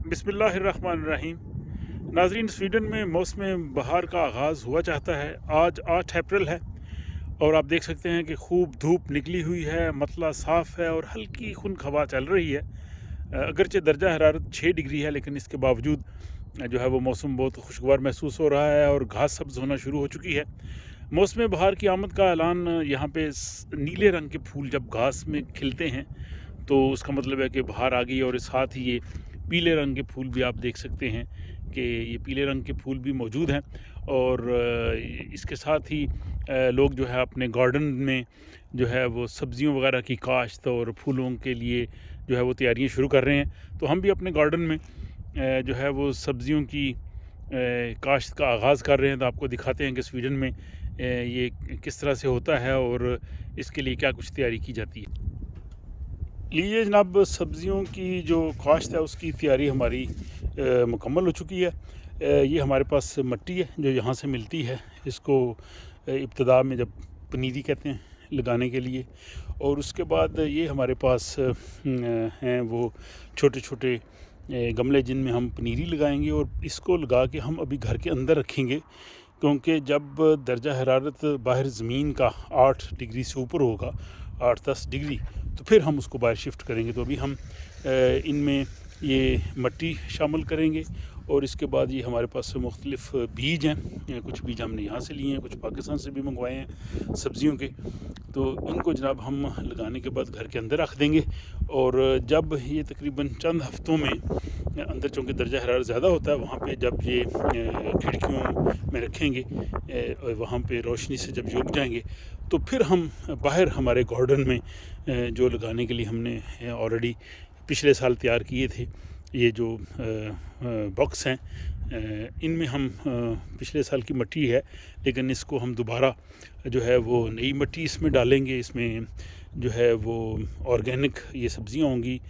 बिस्मिल्लाहिर्रहमानिर्रहीम। नाज़रीन, स्वीडन में मौसम बहार का आगाज़ हुआ चाहता है। आज 8 अप्रैल है और आप देख सकते हैं कि खूब धूप निकली हुई है, मतला साफ़ है और हल्की खुनक हवा चल रही है। अगरचे दर्जा हरारत 6 डिग्री है, लेकिन इसके बावजूद जो है वो मौसम बहुत खुशगवार महसूस हो रहा है और घास सब्ज़ होना शुरू हो चुकी है। मौसम बहार की आमद का ऐलान यहाँ पे नीले रंग के फूल जब घास में खिलते हैं तो उसका मतलब है कि बहार आ गई। और साथ ही ये पीले रंग के फूल भी आप देख सकते हैं कि ये पीले रंग के फूल भी मौजूद हैं। और इसके साथ ही लोग जो है अपने गार्डन में जो है वो सब्ज़ियों वगैरह की काश्त और फूलों के लिए जो है वो तैयारियां शुरू कर रहे हैं। तो हम भी अपने गार्डन में जो है वो सब्ज़ियों की काश्त का आगाज़ कर रहे हैं। तो आपको दिखाते हैं कि स्वीडन में ये किस तरह से होता है और इसके लिए क्या कुछ तैयारी की जाती है। लीजिए जनाब, सब्ज़ियों की जो काश्त है उसकी तैयारी हमारी मुकम्मल हो चुकी है। ये हमारे पास मट्टी है जो यहाँ से मिलती है। इसको इब्तदा में जब पनीरी कहते हैं लगाने के लिए, और उसके बाद ये हमारे पास हैं वो छोटे छोटे गमले जिनमें हम पनीरी लगाएंगे और इसको लगा के हम अभी घर के अंदर रखेंगे, क्योंकि जब दर्जा हरारत बाहर ज़मीन का 8 डिग्री से ऊपर होगा, 8-10 डिग्री, तो फिर हम उसको बाहर शिफ्ट करेंगे। तो अभी हम इनमें ये मट्टी शामिल करेंगे और इसके बाद ये हमारे पास मुख्तलिफ़ बीज हैं। कुछ बीज हमने यहाँ से लिए हैं, कुछ पाकिस्तान से भी मंगवाए हैं सब्ज़ियों के। तो इनको जनाब हम लगाने के बाद घर के अंदर रख देंगे और जब ये तकरीबन चंद हफ़्तों में अंदर, चूँकि दर्जा हरारत ज़्यादा होता है वहाँ पे, जब ये खिड़कियों में रखेंगे वहाँ पे रोशनी से जब ये उग जाएंगे तो फिर हम बाहर हमारे गार्डन में जो लगाने के लिए हमने ऑलरेडी पिछले साल तैयार किए थे, ये जो बॉक्स हैं, इनमें हम पिछले साल की मिट्टी है, लेकिन इसको हम दोबारा जो है वो नई मिट्टी इसमें डालेंगे। इसमें जो है वो ऑर्गेनिक ये सब्ज़ियाँ होंगी,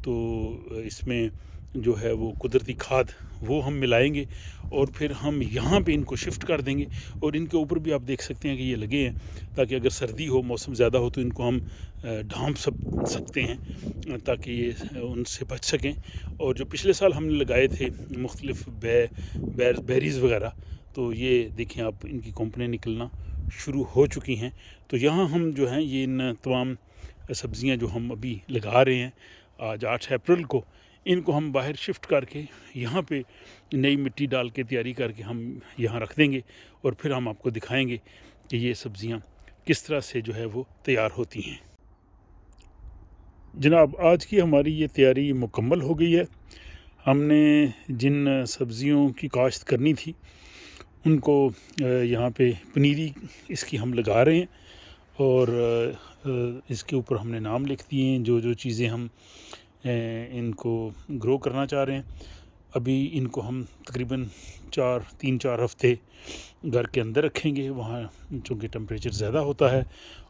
तो इसमें जो है वो कुदरती खाद वो हम मिलाएंगे और फिर हम यहाँ पे इनको शिफ्ट कर देंगे। और इनके ऊपर भी आप देख सकते हैं कि ये लगे हैं, ताकि अगर सर्दी हो, मौसम ज़्यादा हो, तो इनको हम ढांप सकते हैं ताकि ये उनसे बच सकें। और जो पिछले साल हमने लगाए थे मुख्तलिफ़ बेरीज़ वगैरह, तो ये देखें आप, इनकी कोंपनें निकलना शुरू हो चुकी हैं। तो यहाँ हम जो हैं ये इन तमाम सब्ज़ियाँ जो हम अभी लगा रहे हैं आज 8 अप्रैल को, इनको हम बाहर शिफ्ट करके यहाँ पे नई मिट्टी डाल के तैयारी करके हम यहाँ रख देंगे और फिर हम आपको दिखाएंगे कि ये सब्ज़ियाँ किस तरह से जो है वो तैयार होती हैं। जनाब, आज की हमारी ये तैयारी मुकम्मल हो गई है। हमने जिन सब्ज़ियों की काश्त करनी थी उनको यहाँ पे पनीरी इसकी हम लगा रहे हैं और इसके ऊपर हमने नाम लिख दिए हैं जो जो चीज़ें हम इनको ग्रो करना चाह रहे हैं। अभी इनको हम तकरीबन 3-4 हफ़्ते घर के अंदर रखेंगे, वहाँ चूँकि टेम्परेचर ज़्यादा होता है,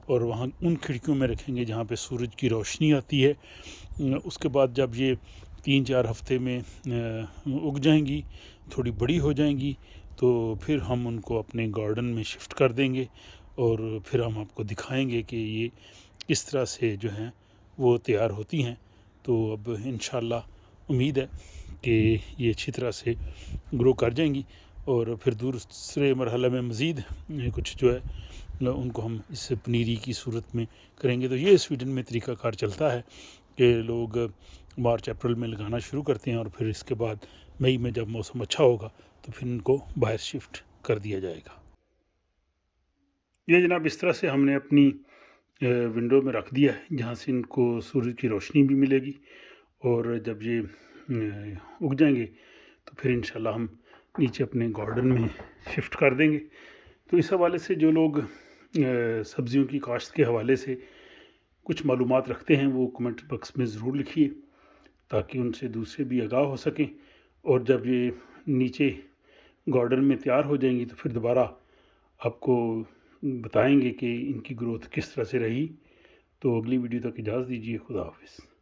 और वहाँ उन खिड़कियों में रखेंगे जहाँ पे सूरज की रोशनी आती है। उसके बाद जब ये 3-4 हफ़्ते में उग जाएंगी, थोड़ी बड़ी हो जाएंगी, तो फिर हम उनको अपने गार्डन में शिफ्ट कर देंगे और फिर हम आपको दिखाएंगे कि ये किस तरह से जो हैं वो तैयार होती हैं। तो अब इंशाल्लाह उम्मीद है कि ये अच्छी तरह से ग्रो कर जाएंगी और फिर दूसरे मरहले में मज़ीद कुछ जो है उनको हम इस पनीरी की सूरत में करेंगे। तो ये स्वीडन में तरीक़ाकार चलता है कि लोग मार्च अप्रैल में लगाना शुरू करते हैं और फिर इसके बाद मई में जब मौसम अच्छा होगा तो फिर इनको बाहर शिफ्ट कर दिया जाएगा। ये जनाब इस तरह से हमने अपनी विंडो में रख दिया है, जहाँ से इनको सूरज की रोशनी भी मिलेगी और जब ये उग जाएंगे तो फिर इंशाल्लाह हम नीचे अपने गार्डन में शिफ्ट कर देंगे। तो इस हवाले से जो लोग सब्ज़ियों की काश्त के हवाले से कुछ मालूमात रखते हैं वो कमेंट बॉक्स में ज़रूर लिखिए, ताकि उनसे दूसरे भी आगाह हो सकें। और जब ये नीचे गार्डन में तैयार हो जाएंगी तो फिर दोबारा आपको बताएंगे कि इनकी ग्रोथ किस तरह से रही। तो अगली वीडियो तक इजाज़त दीजिए। खुदा हाफिज़।